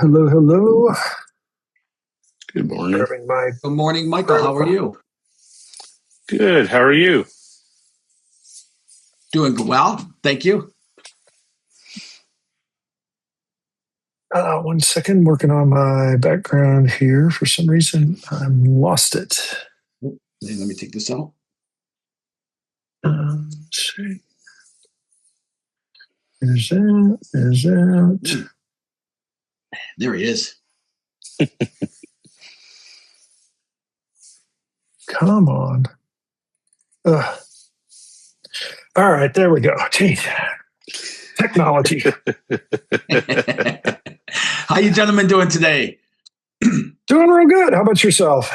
Hello. Good morning. Good morning, Michael. How are you? Good. How are you? Doing well. Thank you. 1 second. Working on my background here. For some reason, I lost it. Let me take this out. Let's see. There's that. There he is. Come on. All right, there we go. Gee. Technology. How you gentlemen doing today? Doing real good. How about yourself?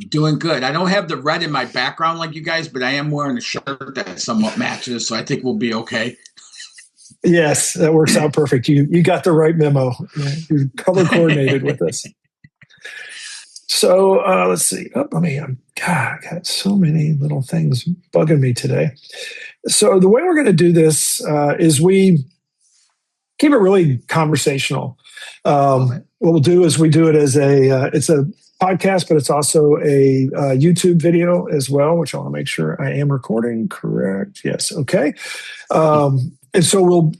Doing good. I don't have the red in my background like you guys, but I am wearing a shirt that somewhat matches, so I think we'll be okay. Yes, that works out perfect. You got the right memo. You're color coordinated with this. So let's see. I got so many little things bugging me today. So the way we're going to do this is we keep it really conversational. What we'll do is we do it as it's a podcast, but it's also a YouTube video as well, which I want to make sure I am recording correct. Yes. Okay. And so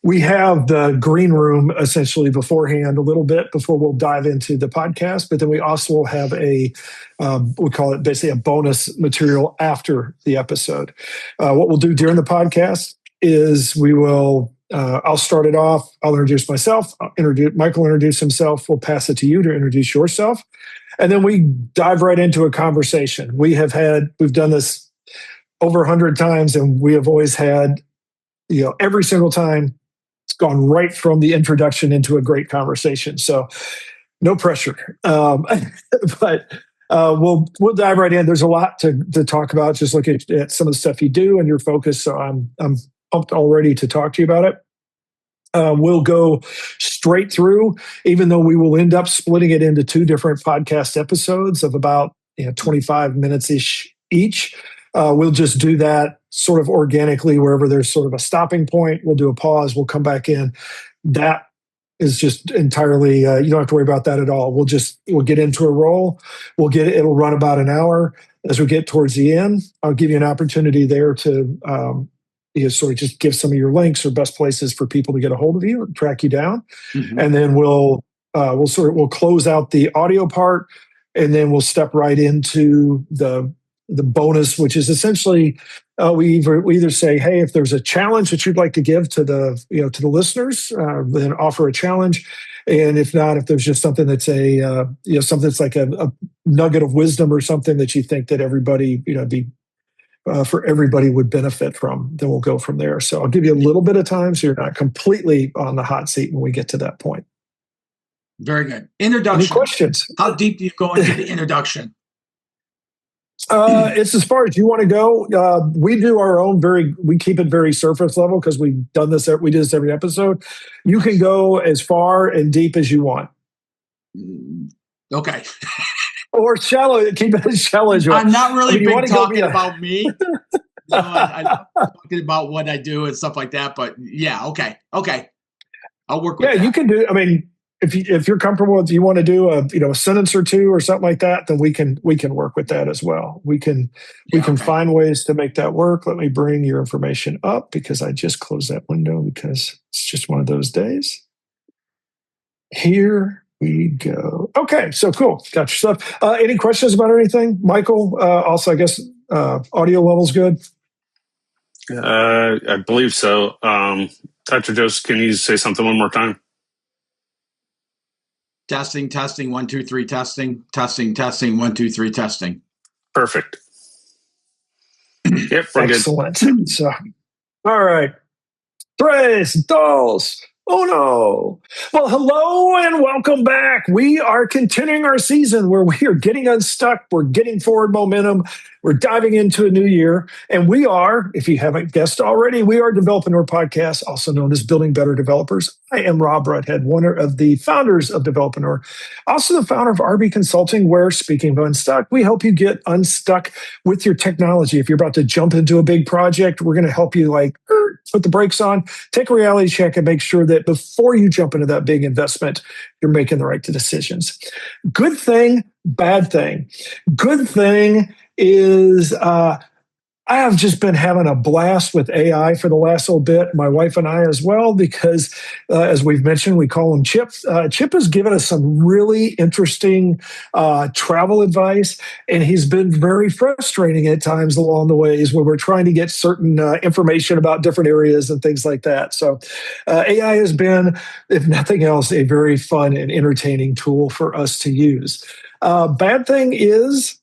we have the green room essentially beforehand a little bit before we'll dive into the podcast, but then we also will have we call it basically a bonus material after the episode. What we'll do during the podcast is I'll start it off. I'll introduce myself. Michael will introduce himself. We'll pass it to you to introduce yourself. And then we dive right into a conversation. We've done this over 100 times, and we have always had, every single time it's gone right from the introduction into a great conversation. So no pressure. But we'll dive right in. There's a lot to talk about. Just look at some of the stuff you do and your focus. So I'm pumped already to talk to you about it. We'll go straight through, even though we will end up splitting it into 2 different podcast episodes of about 25 minutes-ish each. We'll just do that sort of organically wherever there's sort of a stopping point. We'll do a pause. We'll come back in. That is just entirely, you don't have to worry about that at all. We'll get into a roll. It'll run about an hour. As we get towards the end, I'll give you an opportunity there to sort of just give some of your links or best places for people to get a hold of you or track you down. Mm-hmm. And then we'll close out the audio part, and then we'll step right into the bonus, which is essentially we either say, hey, if there's a challenge that you'd like to give to the listeners, then offer a challenge. And if not, if there's just something that's something that's like a nugget of wisdom or something that you think that everybody, for everybody would benefit from, then we'll go from there. So I'll give you a little bit of time so you're not completely on the hot seat when we get to that point. Very good. Introduction. Any questions? How deep do you go into the introduction? It's as far as you want to go. We do our own we keep it very surface level because we do this every episode. You can go as far and deep as you want. Okay. Or shallow. Keep it as shallow as you want. I'm not really big talking about me. I'm talking about what I do and stuff like that. But yeah, okay. I'll work with that. Yeah, you can do. I mean, if you're comfortable with, you want to do a sentence or two or something like that, then we can work with that as well. We can find ways to make that work. Let me bring your information up because I just closed that window because it's just one of those days. Here we go. Okay, so cool. Got your stuff. Any questions about anything, Michael? Also, I guess audio level's good. I believe so. Dr. Joseph, can you say something one more time? Testing, 1, 2, 3, testing, 1, 2, 3, testing. Perfect. Yep, we're excellent. Good. So, all right. 3, 2, 1. Well, hello and welcome back. We are continuing our season where we are getting unstuck. We're getting forward momentum. We're diving into a new year. And we are, if you haven't guessed already, we are Developreneur Podcast, also known as Building Better Developers. I am Rob Rudhead, one of the founders of Developreneur, also the founder of RB Consulting, where, speaking of unstuck, we help you get unstuck with your technology. If you're about to jump into a big project, we're going to help you put the brakes on, take a reality check, and make sure that before you jump into that big investment, you're making the right decisions. Good thing, bad thing. Good thing is I have just been having a blast with AI for the last little bit, my wife and I as well, because as we've mentioned, we call him Chip. Chip has given us some really interesting travel advice, and he's been very frustrating at times along the ways where we're trying to get certain information about different areas and things like that. So AI has been, if nothing else, a very fun and entertaining tool for us to use. Bad thing is,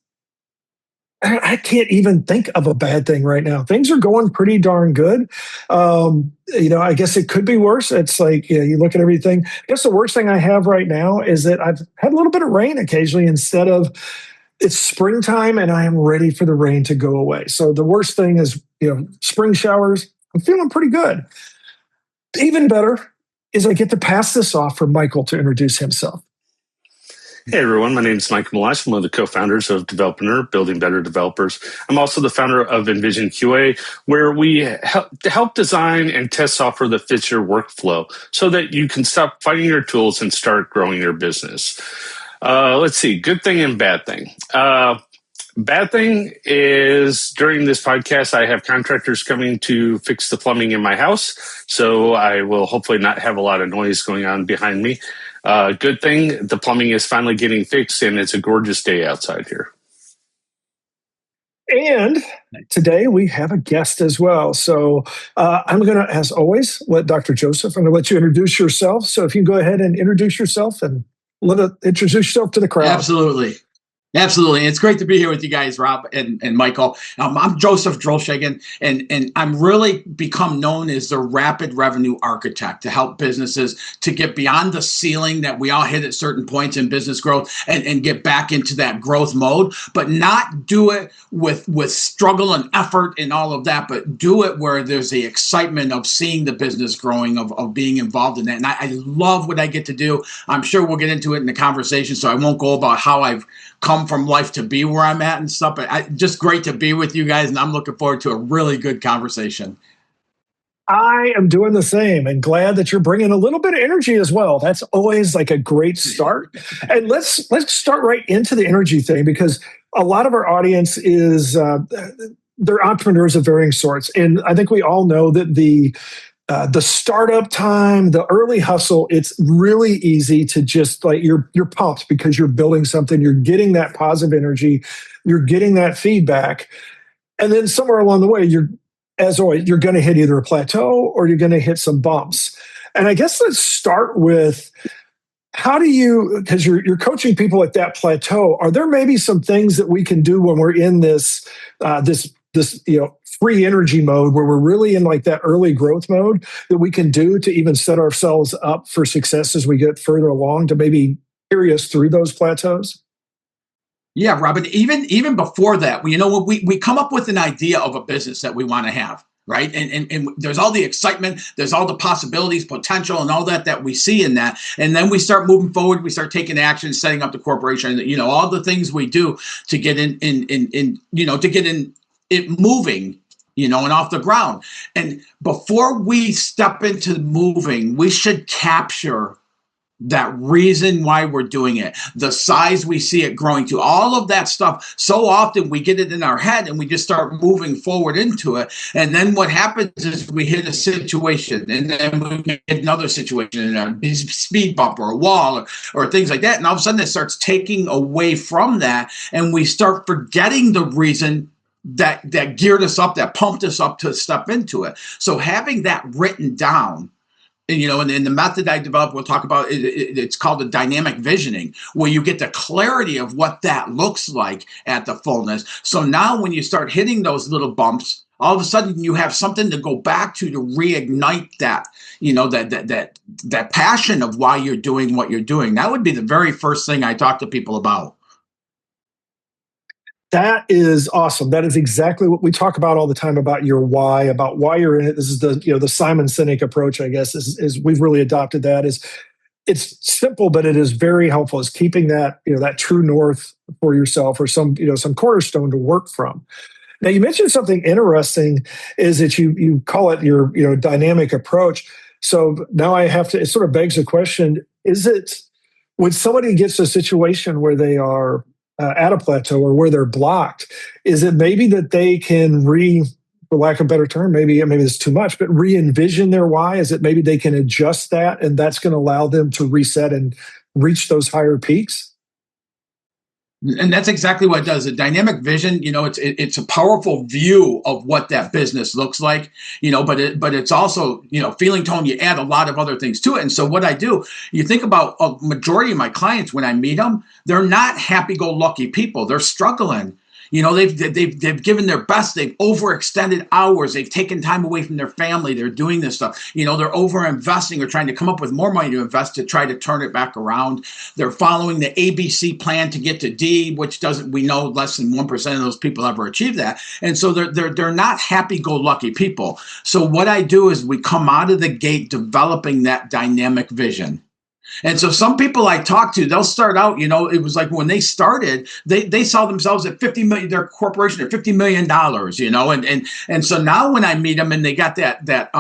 I can't even think of a bad thing right now. Things are going pretty darn good. I guess it could be worse. It's like, you look at everything. I guess the worst thing I have right now is that I've had a little bit of rain occasionally instead of it's springtime and I am ready for the rain to go away. So the worst thing is, spring showers. I'm feeling pretty good. Even better is I get to pass this off for Michael to introduce himself. Hey everyone, my name is Mike Malash. I'm one of the co-founders of Entrepreneurial, Building Better Developers. I'm also the founder of Envision QA, where we help design and test software that fits your workflow so that you can stop fighting your tools and start growing your business. Let's see, good thing and bad thing. Bad thing is during this podcast, I have contractors coming to fix the plumbing in my house, so I will hopefully not have a lot of noise going on behind me. Good thing, the plumbing is finally getting fixed, and it's a gorgeous day outside here. And today we have a guest as well. So I'm going to, as always, let Dr. Joseph, I'm going to let you introduce yourself. So if you can go ahead and introduce yourself and introduce yourself to the crowd. Absolutely. It's great to be here with you guys, Rob and Michael. I'm Joseph Drolshagen, and I'm really become known as the rapid revenue architect to help businesses to get beyond the ceiling that we all hit at certain points in business growth and get back into that growth mode, but not do it with struggle and effort and all of that, but do it where there's the excitement of seeing the business growing, of being involved in that. And I love what I get to do. I'm sure we'll get into it in the conversation, so I won't go about how I've come from life to be where I'm at and stuff. But just great to be with you guys, and I'm looking forward to a really good conversation. I am doing the same and glad that you're bringing a little bit of energy as well. That's always like a great start. And let's start right into the energy thing, because a lot of our audience is they're entrepreneurs of varying sorts. And I think we all know that the startup time, the early hustle, it's really easy to just like you're pumped because you're building something, you're getting that positive energy, you're getting that feedback. And then somewhere along the way, as always, you're going to hit either a plateau or you're going to hit some bumps. And I guess let's start with how do you, because you're coaching people at that plateau, are there maybe some things that we can do when we're in this free energy mode where we're really in like that early growth mode that we can do to even set ourselves up for success as we get further along to maybe carry us through those plateaus? Yeah, Robin, even before that, we come up with an idea of a business that we want to have, right? And there's all the excitement, there's all the possibilities, potential, and all that we see in that. And then we start moving forward, we start taking action, setting up the corporation, all the things we do to get in it moving, and off the ground. And before we step into moving, we should capture that reason why we're doing it, the size we see it growing to, all of that stuff. So often we get it in our head and we just start moving forward into it. And then what happens is we hit a situation, and then we get another situation, a speed bump or a wall or things like that. And all of a sudden it starts taking away from that. And we start forgetting the reason that geared us up, that pumped us up to step into it. So having that written down, and the method I developed, we'll talk about it's called the dynamic visioning, where you get the clarity of what that looks like at the fullness. So now when you start hitting those little bumps, all of a sudden you have something to go back to reignite that, that passion of why you're doing what you're doing. That would be the very first thing I talk to people about. That is awesome. That is exactly what we talk about all the time, about your why, about why you're in it. This is the Simon Sinek approach, I guess, is we've really adopted that. It's simple, but it is very helpful. Is keeping that, that true north for yourself, or some cornerstone to work from. Now you mentioned something interesting is that you call it your dynamic approach. So now I have to, it sort of begs the question, is it when somebody gets to a situation where they are at a plateau or where they're blocked, is it maybe that they can for lack of a better term, maybe it's too much, but re-envision their why? Is it maybe they can adjust that and that's going to allow them to reset and reach those higher peaks? And that's exactly what it does. A dynamic vision, it's a powerful view of what that business looks like, but it's also, feeling tone, you add a lot of other things to it. And so what I do, you think about a majority of my clients when I meet them, they're not happy-go-lucky people. They're struggling. They've given their best. They've overextended hours. They've taken time away from their family. They're doing this stuff. They're over investing or trying to come up with more money to invest to try to turn it back around. They're following the ABC plan to get to D, which we know less than 1% of those people ever achieve that. And so they're not happy-go-lucky people. So what I do is we come out of the gate developing that dynamic vision. And so some people I talk to, they'll start out, it was like when they started, they saw themselves at 50 million, their corporation at $50 million, and so now when I meet them and they got that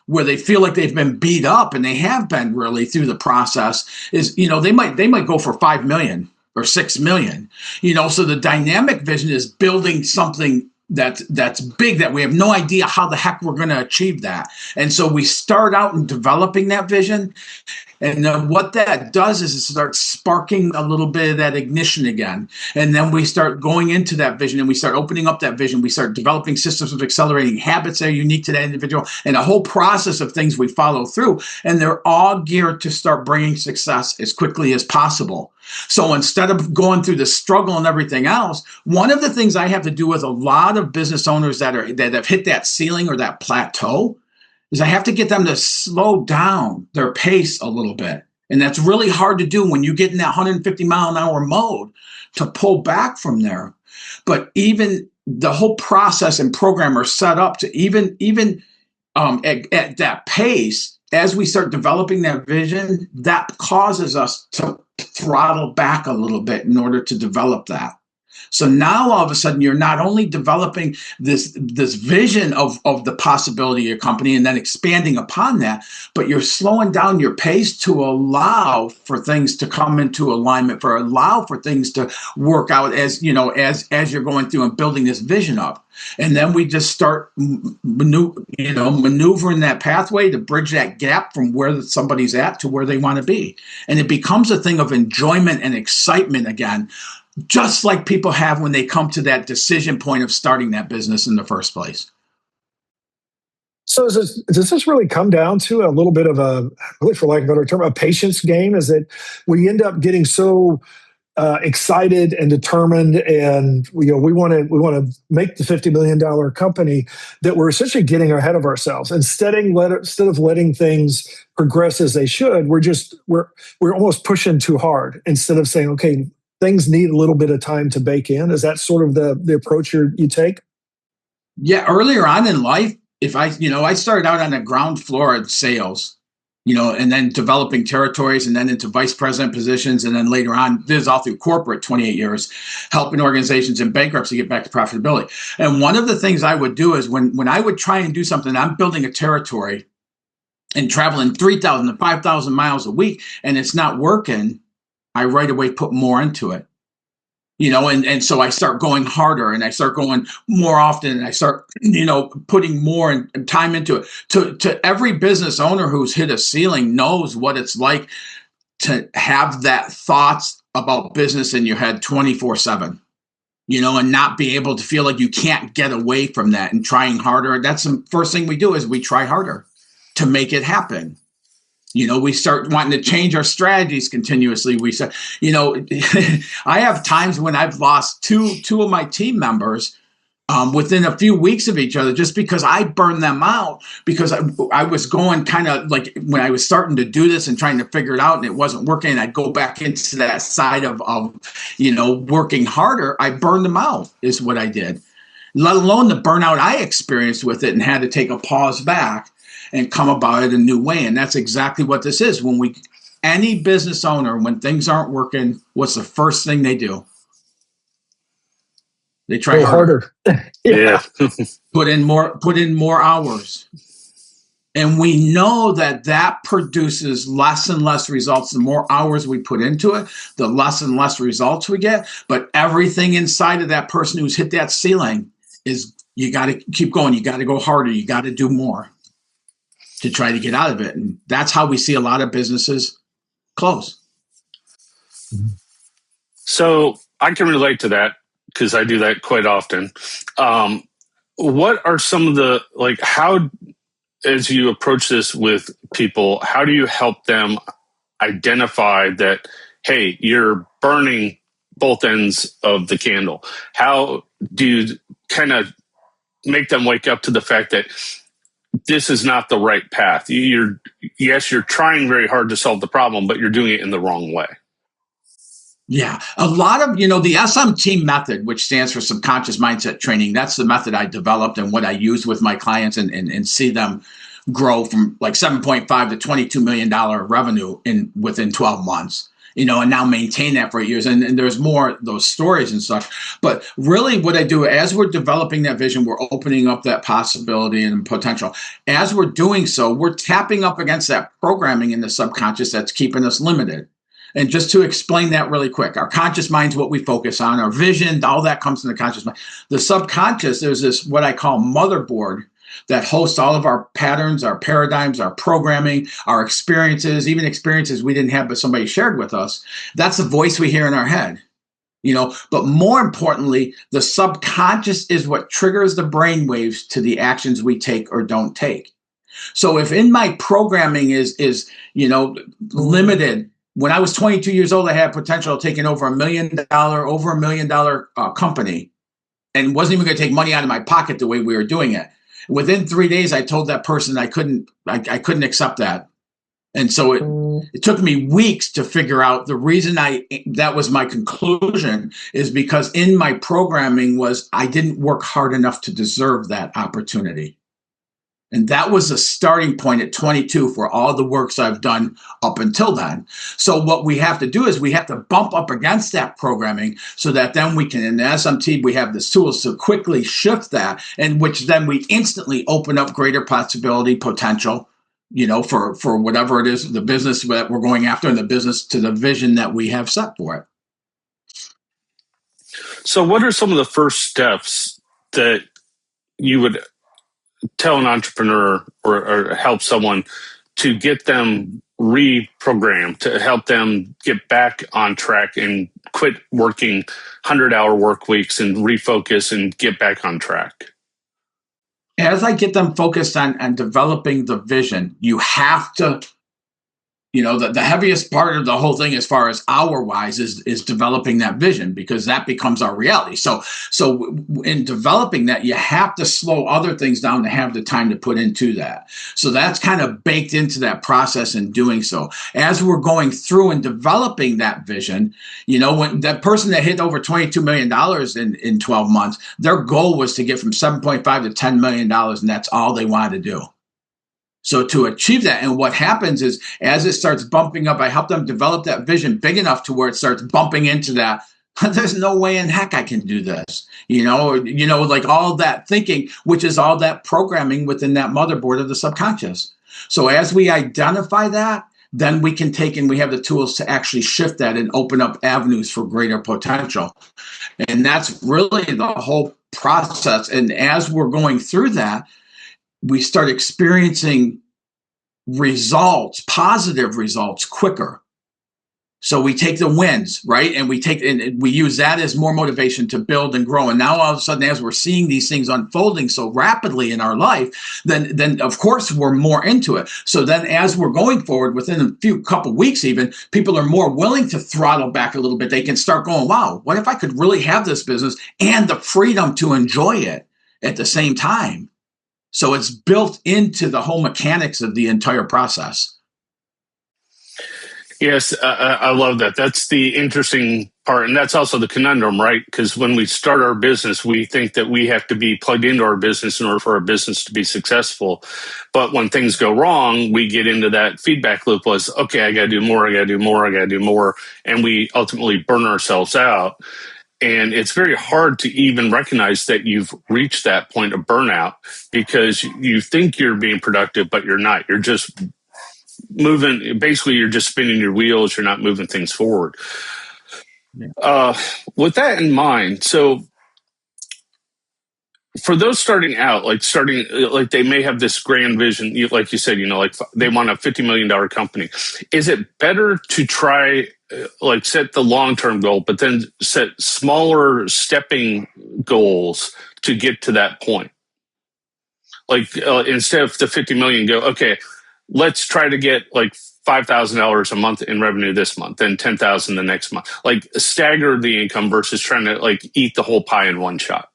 where they feel like they've been beat up, and they have been really through the process, is, they might go for 5 million or 6 million, so the dynamic vision is building something that's big that we have no idea how the heck we're going to achieve that. And so we start out in developing that vision. And then what that does is it starts sparking a little bit of that ignition again. And then we start going into that vision and we start opening up that vision. We start developing systems of accelerating habits that are unique to that individual and a whole process of things we follow through. And they're all geared to start bringing success as quickly as possible. So instead of going through the struggle and everything else, one of the things I have to do with a lot of business owners that have hit that ceiling or that plateau is I have to get them to slow down their pace a little bit. And that's really hard to do when you get in that 150-mile-an-hour mode, to pull back from there. But even the whole process and program are set up to even at that pace, as we start developing that vision, that causes us to throttle back a little bit in order to develop that. So now all of a sudden, you're not only developing this vision of the possibility of your company and then expanding upon that, but you're slowing down your pace to allow for things to come into alignment, allow for things to work out as you're going through and building this vision up. And then we just start maneuvering that pathway to bridge that gap from where somebody's at to where they want to be. And it becomes a thing of enjoyment and excitement again, just like people have when they come to that decision point of starting that business in the first place. So does this really come down to a little bit of really for lack of a better term, a patience game? Is that we end up getting so excited and determined, and we want to make the $50 million company, that we're essentially getting ahead of ourselves instead of letting things progress as they should. We're almost pushing too hard instead of saying, okay, things need a little bit of time to bake in. Is that sort of the approach you take? Yeah, earlier on in life, I started out on the ground floor at sales, and then developing territories and then into vice president positions. And then later on, this is all through corporate, 28 years, helping organizations in bankruptcy get back to profitability. And one of the things I would do is when I would try and do something, I'm building a territory and traveling 3,000 to 5,000 miles a week, and it's not working, I right away put more into it. And so I start going harder and I start going more often and I start, putting more time into it. To every business owner who's hit a ceiling knows what it's like to have that thoughts about business in your head 24/7, and not be able to feel like you can't get away from that and trying harder. That's the first thing we do is we try harder to make it happen. We start wanting to change our strategies continuously. We say, I have times when I've lost two of my team members within a few weeks of each other, just because I burned them out, because I was going kind of like when I was starting to do this and trying to figure it out and it wasn't working, I'd go back into that side of working harder. I burned them out is what I did, let alone the burnout I experienced with it and had to take a pause back and come about it a new way. And that's exactly what this is. Any business owner, when things aren't working, what's the first thing they do? They try Go harder. Yeah. Put in more hours. And we know that produces less and less results. The more hours we put into it, the less and less results we get. But everything inside of that person who's hit that ceiling is, you got to keep going. You got to go harder. You got to do more to try to get out of it. And that's how we see a lot of businesses close. So I can relate to that because I do that quite often. What are some of the, like, how, as you approach this with people, how do you help them identify that, hey, you're burning both ends of the candle? How do you kind of make them wake up to the fact that this is not the right path? You're trying very hard to solve the problem, but you're doing it in the wrong way. Yeah, a lot of, the SMT method, which stands for subconscious mindset training, that's the method I developed and what I use with my clients and see them grow from like $7.5 to $22 million revenue within 12 months, and now maintain that for 8 years. And there's more those stories and such. But really what I do as we're developing that vision, we're opening up that possibility and potential. As we're doing so, we're tapping up against that programming in the subconscious that's keeping us limited. And just to explain that really quick, our conscious mind is what we focus on, our vision, all that comes from the conscious mind. The subconscious, there's this, what I call motherboard, that hosts all of our patterns, our paradigms, our programming, our experiences, even experiences we didn't have, but somebody shared with us. That's the voice we hear in our head. But more importantly, the subconscious is what triggers the brain waves to the actions we take or don't take. So if in my programming is limited, when I was 22 years old, I had potential of taking over $1 million company, and wasn't even going to take money out of my pocket the way we were doing it. Within 3 days, I told that person I couldn't accept that. And so it took me weeks to figure out the reason that was my conclusion is because in my programming was I didn't work hard enough to deserve that opportunity. And that was the starting point at 22 for all the works I've done up until then. So what we have to do is we have to bump up against that programming so that then we can, in the SMT, we have the tools to quickly shift that, and which then we instantly open up greater possibility, potential, for whatever it is, the business that we're going after and the business to the vision that we have set for it. So what are some of the first steps that you would tell an entrepreneur or help someone to get them reprogrammed, to help them get back on track and quit working 100-hour work weeks and refocus and get back on track? As I get them focused on developing the vision, you have to, the heaviest part of the whole thing as far as hour-wise is developing that vision, because that becomes our reality. So in developing that, you have to slow other things down to have the time to put into that. So that's kind of baked into that process in doing so. As we're going through and developing that vision, when that person that hit over $22 million in 12 months, their goal was to get from 7.5 to $10 million, and that's all they wanted to do. So to achieve that, and what happens is as it starts bumping up, I help them develop that vision big enough to where it starts bumping into that. There's no way in heck I can do this, like all that thinking, which is all that programming within that motherboard of the subconscious. So as we identify that, then we can take and we have the tools to actually shift that and open up avenues for greater potential. And that's really the whole process. And as we're going through that, we start experiencing results, positive results quicker. So we take the wins, right? And we use that as more motivation to build and grow. And now all of a sudden, as we're seeing these things unfolding so rapidly in our life, then of course we're more into it. So then as we're going forward within a couple weeks, even people are more willing to throttle back a little bit. They can start going, wow, what if I could really have this business and the freedom to enjoy it at the same time? So it's built into the whole mechanics of the entire process. Yes, I love that. That's the interesting part. And that's also the conundrum, right? Because when we start our business, we think that we have to be plugged into our business in order for our business to be successful. But when things go wrong, we get into that feedback loop was, okay, I got to do more, I got to do more, I got to do more. And we ultimately burn ourselves out. And it's very hard to even recognize that you've reached that point of burnout because you think you're being productive, but you're not. You're just moving. Basically, you're just spinning your wheels. You're not moving things forward. With that in mind, so for those starting out, like they may have this grand vision, like you said, like they want a $50 million company. Is it better to try, like set the long-term goal, but then set smaller stepping goals to get to that point? Like instead of the 50 million, go, okay, let's try to get like $5,000 a month in revenue this month, then 10,000 the next month. Like stagger the income versus trying to like eat the whole pie in one shot.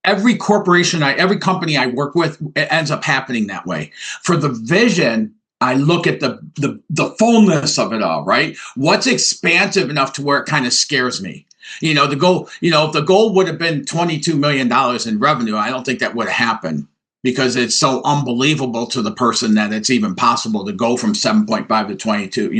Every corporation, every company I work with, it ends up happening that way. For the vision, I look at the fullness of it all, right? What's expansive enough to where it kind of scares me? The goal, if the goal would have been $22 million in revenue, I don't think that would have happened because it's so unbelievable to the person that it's even possible to go from 7.5 to 22,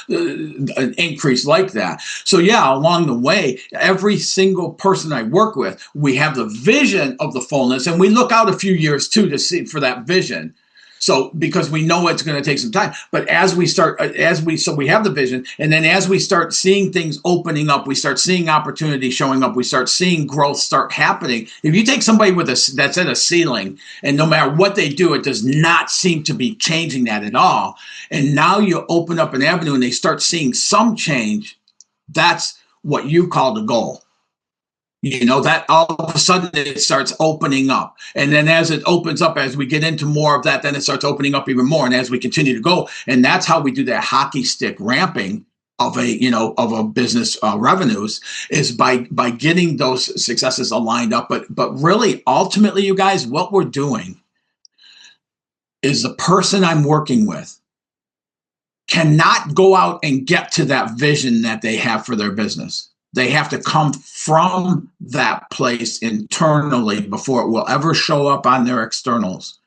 an increase like that. So yeah, along the way, every single person I work with, we have the vision of the fullness and we look out a few years too to see for that vision. So because we know it's going to take some time, but so we have the vision, and then as we start seeing things opening up, we start seeing opportunity showing up, we start seeing growth start happening. If you take somebody that's at a ceiling, and no matter what they do, it does not seem to be changing that at all, and now you open up an avenue and they start seeing some change, that's what you call the goal. That all of a sudden it starts opening up. And then as it opens up, as we get into more of that, then it starts opening up even more. And as we continue to go, and that's how we do that hockey stick ramping of a business revenues is by getting those successes aligned up. But really, ultimately, you guys, what we're doing is the person I'm working with cannot go out and get to that vision that they have for their business. They have to come from that place internally before it will ever show up on their externals.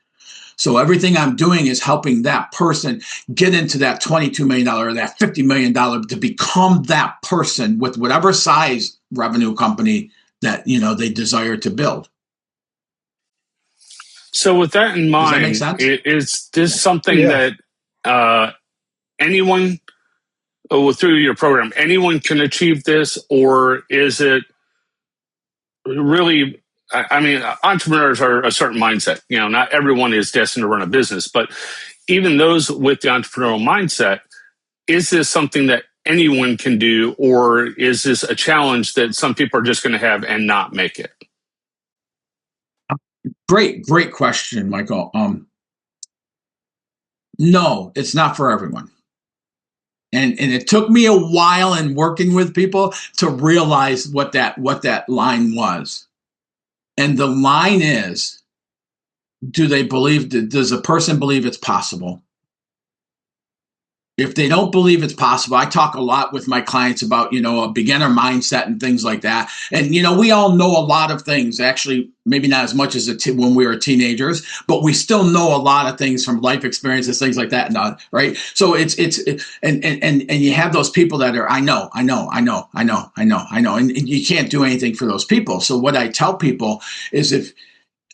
So everything I'm doing is helping that person get into that $22 million or that $50 million to become that person with whatever size revenue company that they desire to build. So with that in mind, does that make sense? Is this something that anyone through your program, anyone can achieve this, or is it really? I mean, entrepreneurs are a certain mindset. Not everyone is destined to run a business, but even those with the entrepreneurial mindset, is this something that anyone can do, or is this a challenge that some people are just going to have and not make it? Great question, Michael. No, it's not for everyone. And it took me a while in working with people to realize what that line was. And the line is, does a person believe it's possible? If they don't believe it's possible, I talk a lot with my clients about, a beginner mindset and things like that. And, we all know a lot of things, actually, maybe not as much as when we were teenagers, but we still know a lot of things from life experiences, things like that. Right. So and you have those people that are, I know. And you can't do anything for those people. So what I tell people is if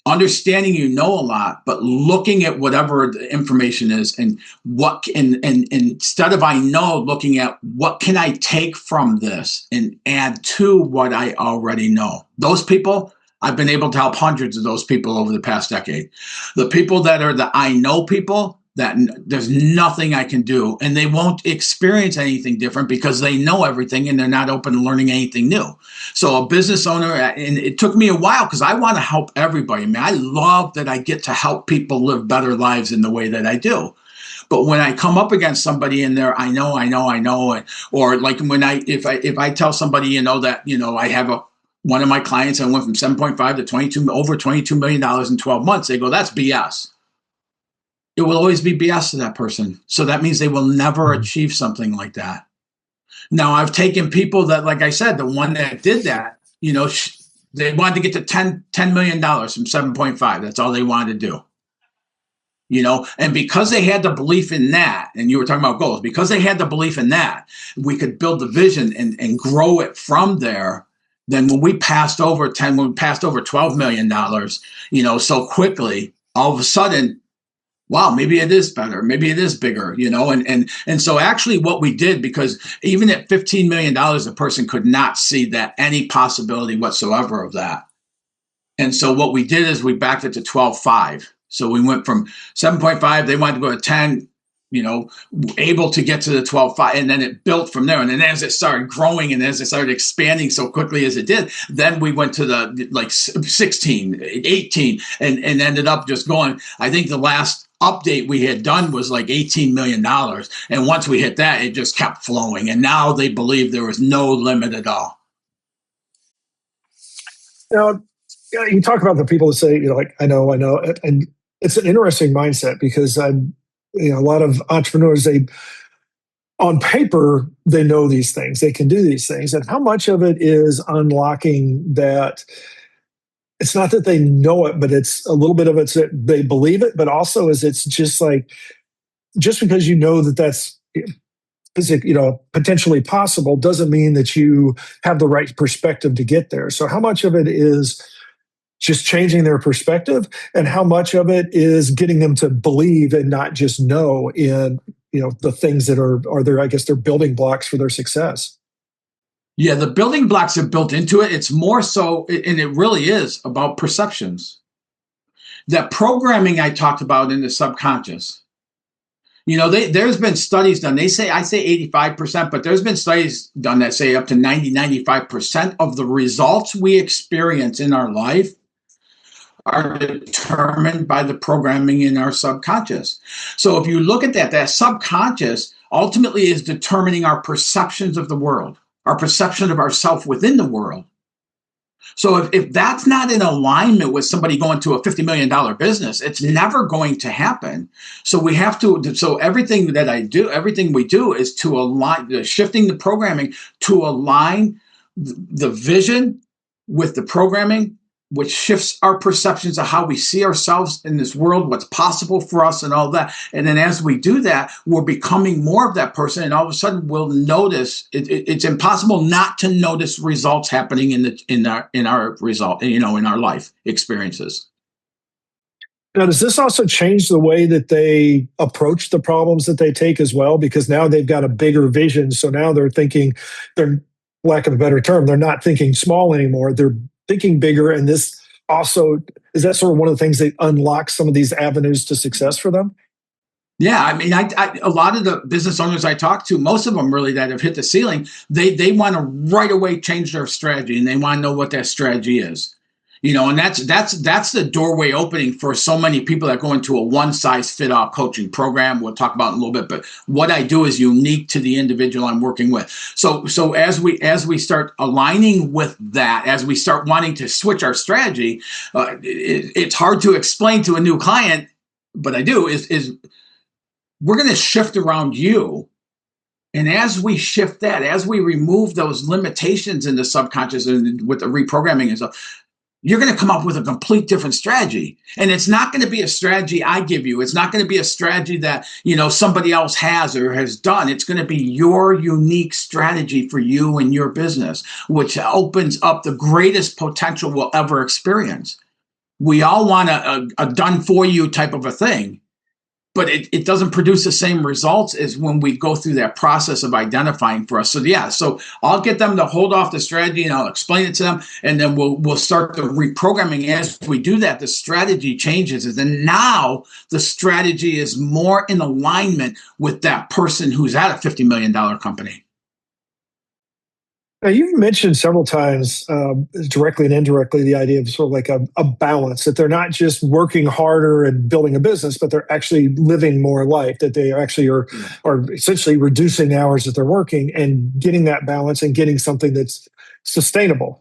understanding a lot, but looking at whatever the information is and instead of I know, looking at what can I take from this and add to what I already know. Those people, I've been able to help hundreds of those people over the past decade. The people that are the I know people, that there's nothing I can do, and they won't experience anything different because they know everything and they're not open to learning anything new. So a business owner, and it took me a while because I want to help everybody. I love that I get to help people live better lives in the way that I do. But when I come up against somebody in there, I know, or like if I tell somebody, that, I have one of my clients, I went from 7.5 to over $22 million in 12 months. They go, that's BS. It will always be BS to that person. So that means they will never achieve something like that. Now, I've taken people that, like I said, the one that did that, they wanted to get to $10 million from 7.5. That's all they wanted to do. And because they had the belief in that, and you were talking about goals, because they had the belief in that, we could build the vision and grow it from there. then when we passed over $12 million, so quickly, all of a sudden, wow, maybe it is better, maybe it is bigger, and so actually what we did, because even at $15 million, the person could not see that any possibility whatsoever of that. And so what we did is we backed it to 12.5. So we went from 7.5, they wanted to go to 10, able to get to the 12.5, and then it built from there. And then as it started growing and as it started expanding so quickly as it did, then we went to the 16, 18, and ended up just going. I think the last update we had done was like $18 million. And once we hit that, it just kept flowing. And now they believe there was no limit at all. Now, you talk about the people that say, I know, and it's an interesting mindset, because a lot of entrepreneurs, on paper, they know these things, they can do these things, and how much of it is unlocking that? It's not that they know it, but it's a little bit of it's that they believe it, but also it's just because that's potentially possible doesn't mean that you have the right perspective to get there. So how much of it is just changing their perspective, and how much of it is getting them to believe and not just know in the things that are their, I guess, their building blocks for their success? Yeah, the building blocks are built into it. It's more so, and it really is about perceptions. That programming I talked about in the subconscious. There's been studies done. I say 85%, but there's been studies done that say up to 95% of the results we experience in our life are determined by the programming in our subconscious. So if you look at that subconscious ultimately is determining our perceptions of the world, our perception of ourselves within the world. So if that's not in alignment with somebody going to a $50 million business, it's never going to happen. So we have to, everything we do is to align, shifting the programming to align the vision with the programming, which shifts our perceptions of how we see ourselves in this world, what's possible for us and all that. And then as we do that, we're becoming more of that person. And all of a sudden we'll notice, it's impossible not to notice results happening in our result, in our life experiences. Now, does this also change the way that they approach the problems that they take as well? Because now they've got a bigger vision. So now they're lack of a better term, they're not thinking small anymore. They're thinking bigger, and this also, is that sort of one of the things that unlocks some of these avenues to success for them? Yeah, I mean, a lot of the business owners I talk to, most of them really that have hit the ceiling, they want to right away change their strategy, and they want to know what that strategy is. And that's the doorway opening for so many people that go into a one-size-fit-all coaching program. We'll talk about it in a little bit, but what I do is unique to the individual I'm working with. So as we start aligning with that, as we start wanting to switch our strategy, it's hard to explain to a new client, but I do, is we're going to shift around you. And as we shift that, as we remove those limitations in the subconscious and with the reprogramming and stuff, you're going to come up with a complete different strategy. And it's not going to be a strategy I give you. It's not going to be a strategy that, somebody else has or has done. It's going to be your unique strategy for you and your business, which opens up the greatest potential we'll ever experience. We all want a done for you type of a thing, but it doesn't produce the same results as when we go through that process of identifying for us. So I'll get them to hold off the strategy and I'll explain it to them, and then we'll start the reprogramming. As we do that, the strategy changes, and then now the strategy is more in alignment with that person who's at a $50 million company. Now, you've mentioned several times, directly and indirectly, the idea of sort of like a balance, that they're not just working harder and building a business, but they're actually living more life, that they actually are essentially reducing the hours that they're working and getting that balance and getting something that's sustainable,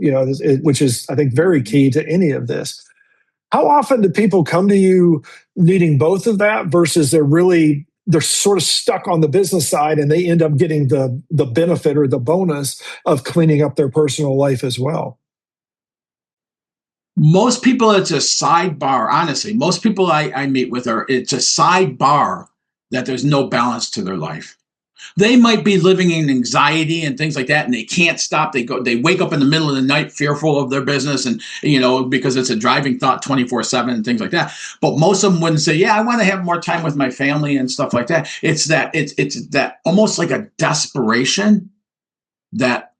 which is, I think, very key to any of this. How often do people come to you needing both of that versus they're sort of stuck on the business side and they end up getting the benefit or the bonus of cleaning up their personal life as well? Most people, it's a sidebar, honestly. Most people I meet with it's a sidebar that there's no balance to their life. They might be living in anxiety and things like that, and they can't stop. They wake up in the middle of the night fearful of their business, and because it's a driving thought 24/7 and things like that. But most of them wouldn't say, "Yeah, I want to have more time with my family and stuff like that." It's that almost like a desperation that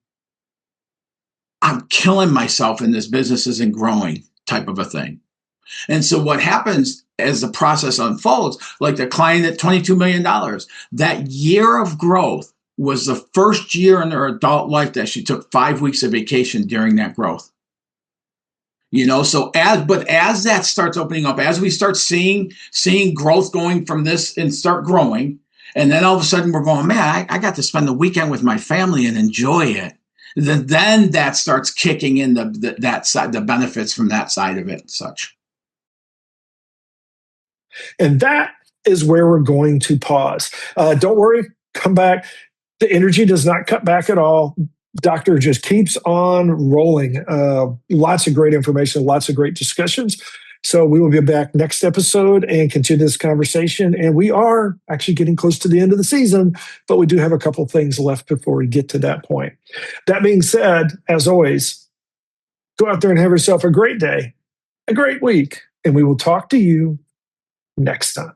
I'm killing myself and this business isn't growing type of a thing. And so what happens as the process unfolds, like the client at $22 million, that year of growth was the first year in her adult life that she took 5 weeks of vacation during that growth. So as that starts opening up, as we start seeing growth going from this and start growing, and then all of a sudden we're going, man, I got to spend the weekend with my family and enjoy it. Then that starts kicking in that side, the benefits from that side of it and such. And that is where we're going to pause. Don't worry, come back. The energy does not cut back at all. Doctor just keeps on rolling. Lots of great information, lots of great discussions. So we will be back next episode and continue this conversation. And we are actually getting close to the end of the season, but we do have a couple of things left before we get to that point. That being said, as always, go out there and have yourself a great day, a great week, and we will talk to you next time.